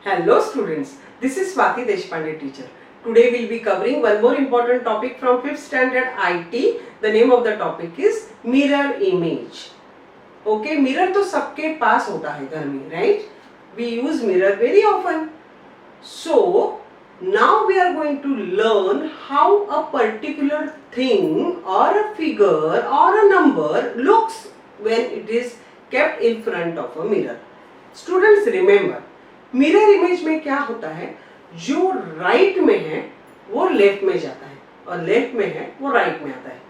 Hello students, this is Swati Deshpande teacher. Today we will be covering one more important topic from 5th standard IT. The name of the topic is mirror image. Okay, mirror तो सबके पास होता है घर में, right? We use mirror very often. So now we are going to learn how a particular thing or a figure or a number looks when it is kept in front of a mirror. Students remember, mirror image में क्या होता है, जो right में है वो left में जाता है और लेफ्ट में है वो राइट में आता है।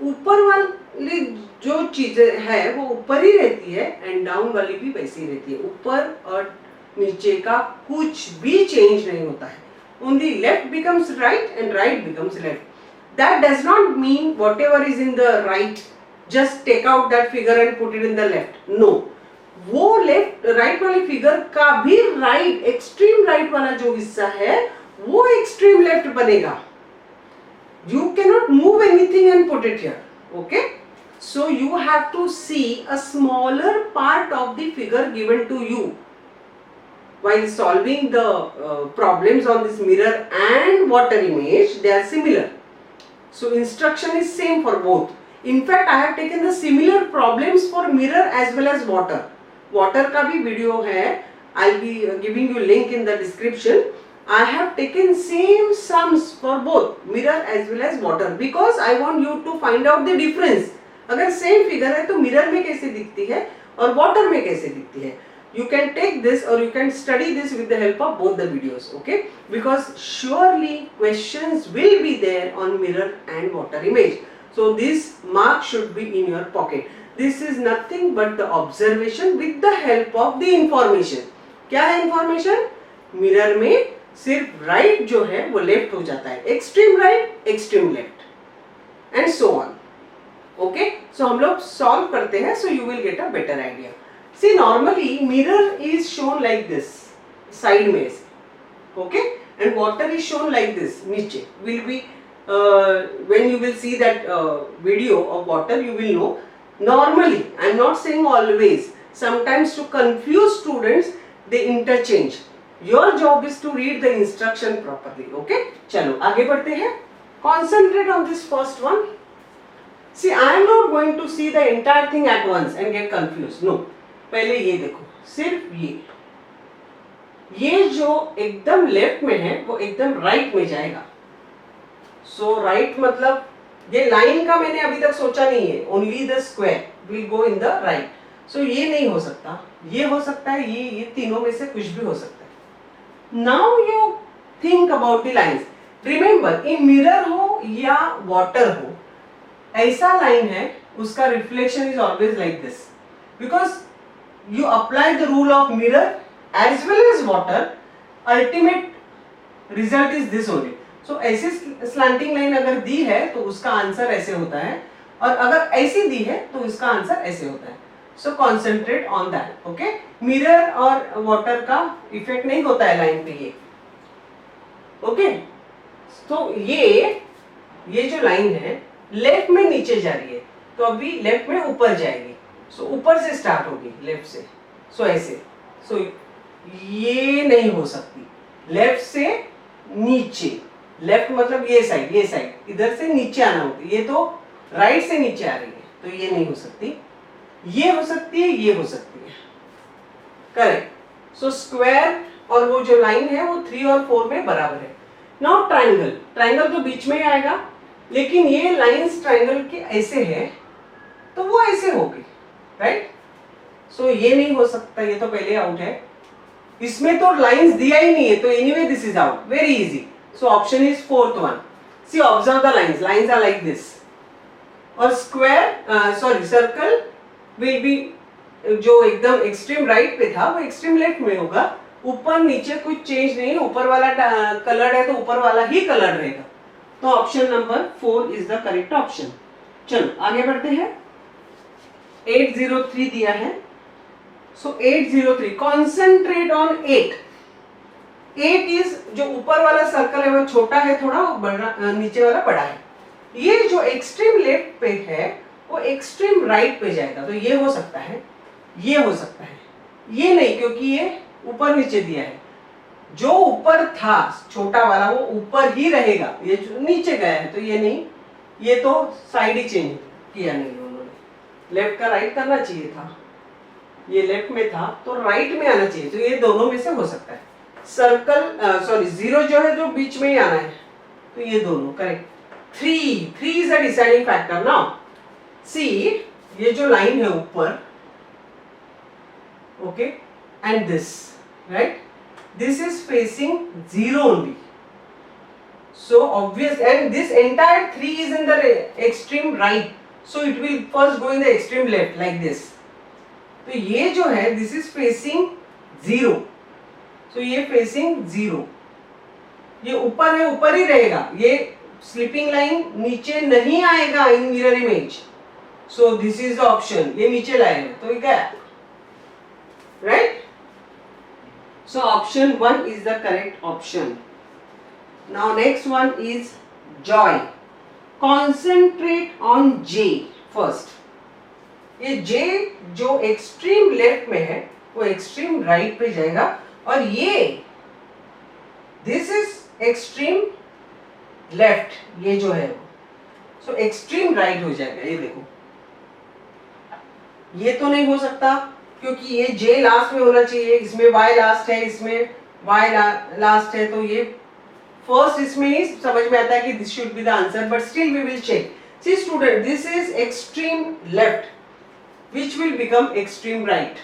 ऊपर वाली जो चीजें है वो ऊपर ही रहती है एंड डाउन वाली भी वैसी रहती है। ऊपर और नीचे का कुछ भी चेंज नहीं होता है। Only left becomes right and right becomes left. That does not mean whatever is in the right just take out that figure and put it in the left. No, वो left right वाले figure का भी right extreme right वाला जो हिस्सा है वो extreme left बनेगा। You can not move anything and put it here. Okay, so you have to see a smaller part of the figure given to you while solving the problems on this mirror and water image. They are similar, so instruction is same for both. In fact, I have taken the similar problems for mirror as well as water. Water का भी video है, I'll be giving you link in the description. I have taken same sums for both mirror as well as water because I want you to find out the difference. अगर same figure है तो mirror में कैसे दिखती है और water में कैसे दिखती है. You can take this or you can study this with the help of both the videos, okay? Because surely questions will be there on mirror and water image. So this mark should be in your pocket. This is nothing but the observation with the help of the information. क्या है information? Mirror में सिर्फ right जो है वो left हो जाता है, extreme right extreme left and so on. Okay, so हम लोग सॉल्व करते हैं, so you will get a better idea. See, normally mirror is shown like this, side में से, okay, and water is shown like this, नीचे. Will be when you will see that video of water, you will know. Normally, I am not saying always. Sometimes to confuse students, they interchange. Your job is to read the instruction properly. Okay? चलो आगे बढ़ते हैं. Concentrate on this first one. See, I am not going to see the entire thing at once and get confused. No. पहले ये देखो, सिर्फ ये जो एकदम लेफ्ट में है वो एकदम राइट में जाएगा. सो राइट मतलब ये लाइन का मैंने अभी तक सोचा नहीं है. Only the square will go in the right. So ये नहीं हो सकता, ये हो सकता है, ये तीनों में से कुछ भी हो सकता है. Now you think about the lines. Remember, in mirror हो या वाटर हो, ऐसा लाइन है उसका reflection is always like this. Because you apply the rule of mirror as well as water, ultimate result is this only. So ऐसे slanting line अगर दी है तो उसका आंसर ऐसे होता है, और अगर ऐसी दी है तो इसका आंसर ऐसे होता है. So concentrate on that. Okay? Mirror और वाटर का इफेक्ट नहीं होता है लाइन पे ये. ओके, तो ये जो लाइन है लेफ्ट में नीचे जा रही है, तो अभी लेफ्ट में ऊपर जाएगी. सो ऊपर से स्टार्ट होगी लेफ्ट से. सो ऐसे. सो ये नहीं हो सकती. लेफ्ट से नीचे, लेफ्ट मतलब ये साइड इधर से नीचे आना होती है. ये तो राइट से नीचे आ रही है, तो ये नहीं हो सकती. ये हो सकती है, ये हो सकती है. करेक्ट. सो स्क्वायर और वो जो लाइन है वो 3 और 4 में बराबर है. नाउ ट्राइंगल तो बीच में ही आएगा, लेकिन ये लाइंस ट्राइंगल के ऐसे है तो वो ऐसे होगी. राइट? सो ये नहीं हो सकता, ये तो पहले आउट है. इसमें तो लाइंस दिया ही नहीं है, तो anyway this is out. Very easy. So option is fourth one. See, observe the lines are like this. और स्क्वायर सर्कल विल बी, जो एकदम एक्सट्रीम राइट पे था वो एक्सट्रीम लेफ्ट में होगा. ऊपर नीचे कुछ चेंज नहीं, ऊपर वाला कलर है तो ऊपर वाला ही कलर रहेगा. तो option number 4 is the correct option. चलो आगे बढ़ते हैं. 803 दिया है. सो 803, कॉन्सेंट्रेट ऑन 8. 8 इज, जो ऊपर वाला सर्कल है वो छोटा है थोड़ा, बड़ा, नीचे वाला बड़ा है. ये जो एक्सट्रीम लेफ्ट पे है वो एक्सट्रीम राइट पे जाएगा. तो ये हो सकता है, ये हो सकता है, ये नहीं, क्योंकि ये ऊपर नीचे दिया है. जो ऊपर था छोटा वाला वो ऊपर ही रहेगा, ये जो नीचे गया है तो ये नहीं, ये तो साइड ही चेंज किया नहीं उन्होंने, लेफ्ट का राइट करना चाहिए था, ये लेफ्ट में था तो राइट में आना चाहिए, तो ये दोनों में से हो सकता है। सर्कल सॉरी जीरो जो है जो बीच में ही आना है, तो ये दोनों correct. Three is a deciding factor now. See ये जो लाइन है ऊपर, okay, and this right, this is facing 0 only, so obvious, and this entire 3 is in the extreme right, so it will first go in the extreme left like this. तो ये जो है this is facing 0, so ये facing 0, ये ऊपर है ऊपर ही रहेगा, ये स्लीपिंग लाइन नीचे नहीं आएगा इन mirror image, so this is the option, ये नीचे लाएगा तो ये क्या है, right? So option 1 is the correct option. Now next one is joy. Concentrate on J first. ये J जो extreme left में है वो extreme right पे जाएगा, और ये this is extreme left, ये जो है so extreme right हो जाएगा। ये देखो, ये तो नहीं हो सकता क्योंकि ये J लास्ट में होना चाहिए, इसमें Y लास्ट है, इसमें Y लास्ट है, तो ये फर्स्ट इसमें ही समझ में आता है कि this should be the answer, but still we will check. See student, this is extreme left which will become extreme right,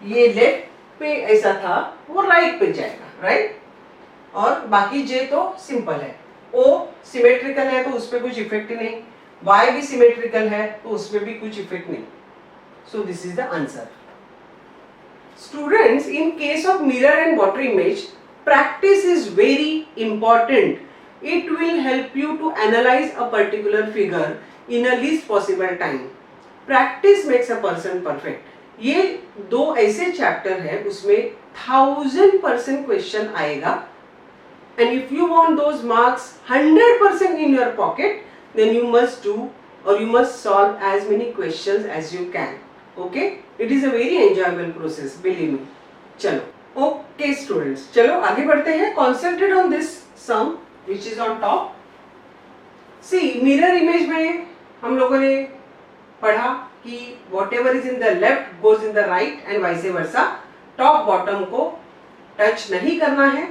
ये लेफ्ट पे ऐसा था वो राइट पे जाएगा, राइट? और बाकी J तो सिंपल है, O सिमेट्रिकल है तो उस पर कुछ इफेक्ट नहीं, Y भी सिमेट्रिकल है तो उस पर भी कुछ इफेक्ट नहीं, so this is the answer. Students, in case of mirror and water image, practice is very important. It will help you to analyze a particular figure in a least possible time. Practice makes a person perfect. ये दो ऐसे chapter है उसमें 1000% question आएगा, and if you want those marks 100% in your pocket, then you must do or you must solve as many questions as you can. Okay, it is a very enjoyable process, believe me. चलो, okay students, चलो आगे बढ़ते हैं. Concentrate on this sum which is on top. See, mirror image में हम लोगों ने पढ़ा कि whatever is in the left goes in the right and vice versa. Top bottom को touch नहीं करना है.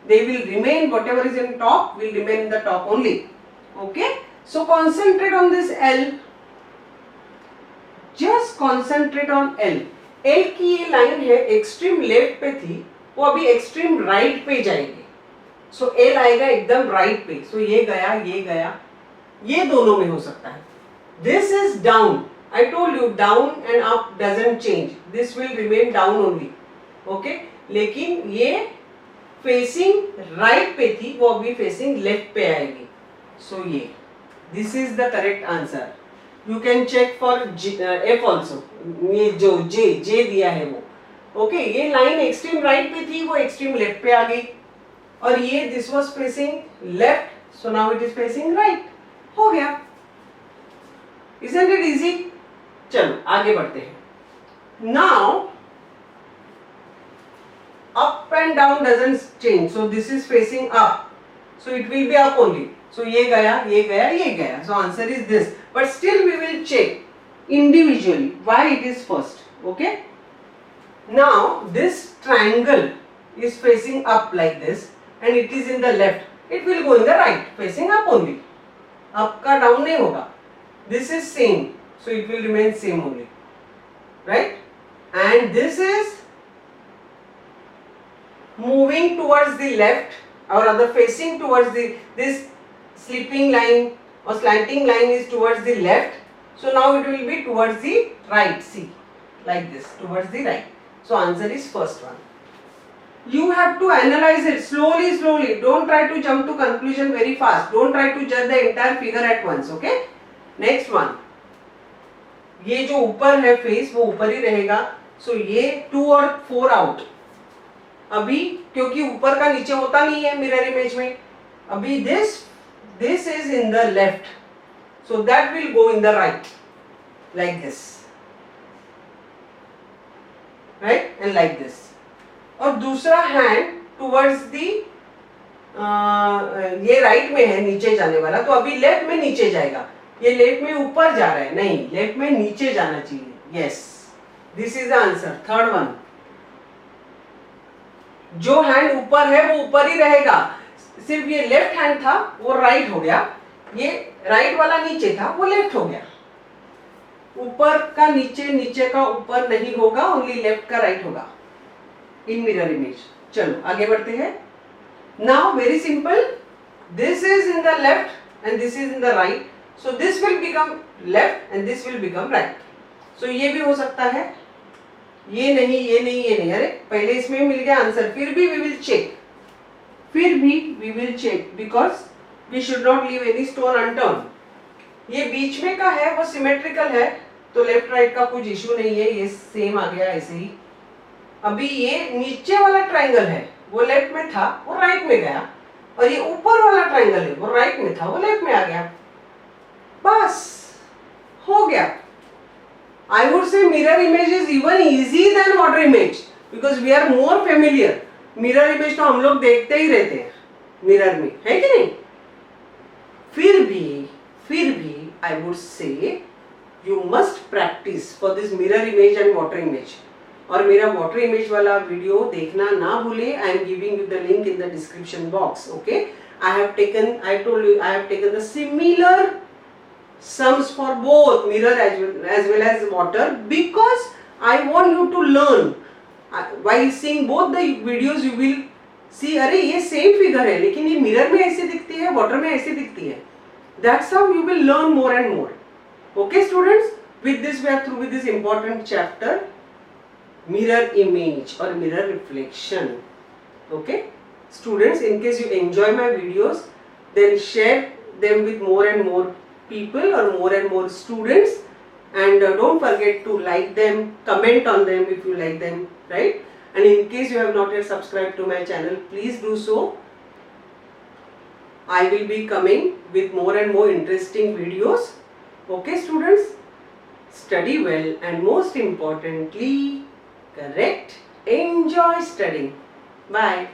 They will remain, whatever is in top will remain in the top only. Okay, so concentrate on this L. Just concentrate on L. L की ये line है extreme left पे थी, वो अभी एक्सट्रीम राइट पे जाएगी, सो L आएगा एकदम राइट पे, सो ये गया, ये दोनों में हो सकता है. This is down. I told you down and up doesn't change. This will remain down only. Okay? लेकिन ये फेसिंग राइट पे थी, वो अभी फेसिंग लेफ्ट पे आएगी, सो ये this is the correct answer. You can check for F also. ये जो J दिया है वो, ओके, ये लाइन एक्सट्रीम राइट पे थी, वो एक्सट्रीम लेफ्ट पे आ गई, और ये this was facing left, so now it is facing right. हो गया. Isn't it easy? चलो आगे बढ़ते हैं. Now up and down doesn't change, so this is facing up, so it will be up only. So ये गया, ये गया, ये गया. So answer is this. But still we will check individually why it is first. Okay. Now this triangle is facing up like this, and it is in the left. It will go in the right, facing up only. Up का down नहीं होगा. This is same, so it will remain same only. Right? And this is moving towards the left, or rather facing towards this sleeping line or slanting line is towards the left, so now it will be towards the right. See, like this, towards the right. So answer is first one. You have to analyze it slowly. Don't try to jump to conclusion very fast. Don't try to judge the entire figure at once. Okay. Next one. ये जो ऊपर है face वो ऊपर ही रहेगा, so ये 2 और 4 out. अभी क्योंकि ऊपर का नीचे होता नहीं है मिरर इमेज में, अभी this is in the left, so that will go in the right like this, right, and like this. और दूसरा हैंड टुवर्ड्स दी, ये राइट में है नीचे जाने वाला, तो अभी लेफ्ट में नीचे जाएगा, ये लेफ्ट में ऊपर जा रहा है, नहीं लेफ्ट में नीचे जाना चाहिए। Yes, this is the answer, third one. जो हैंड ऊपर है वो ऊपर ही रहेगा, सिर्फ ये लेफ्ट हैंड था वो राइट हो गया, ये राइट वाला नीचे था वो लेफ्ट हो गया। ऊपर का नीचे, नीचे का ऊपर नहीं होगा, ओनली लेफ्ट का राइट होगा इन मिरर इमेज। चलो आगे बढ़ते हैं। Now very simple, this is in the left and this is in the right, so this will become left and this will become right. So ये भी हो सकता है, ये नहीं, ये नहीं, ये नहीं, अरे पहले इसमें मिल गया आंसर, फिर भी we will check, because we should not leave any stone unturn. ये बीच में का है वो सिमेट्रिकल है, तो लेफ्ट राइट का कुछ इश्यू नहीं है, ये सेम आ गया ऐसे ही। अभी ये नीचे वाला ट्राइंगल है वो लेफ्ट में था वो राइट में गया, और ये ऊपर वाला ट्राइंगल है वो राइट में था वो लेफ्ट में आ गया, बस हो गया। I would say mirror image is even easy than water image because we are more familiar. Mirror image तो हम लोग देखते ही रहते हैं मिरर में, है कि नहीं? फिर भी I would say you must practice for this mirror image and water image. और मेरा water image वाला वीडियो देखना ना भूले, I am giving you the link in the description box. Okay? I have taken the similar sums for both mirror as well as water because I want you to learn. While seeing both the videos you will see, अरे ये same figure है लेकिन ये mirror में ऐसे दिखती है, water में ऐसे दिखती है. That's how you will learn more and more. Okay students, with this we are through with this important chapter, mirror image or mirror reflection. Okay students, in case you enjoy my videos, then share them with more and more people or more and more students, and don't forget to like them, comment on them if you like them, right? And in case you have not yet subscribed to my channel, please do so. I will be coming with more and more interesting videos. Okay students, study well and most importantly, correct, enjoy studying. Bye.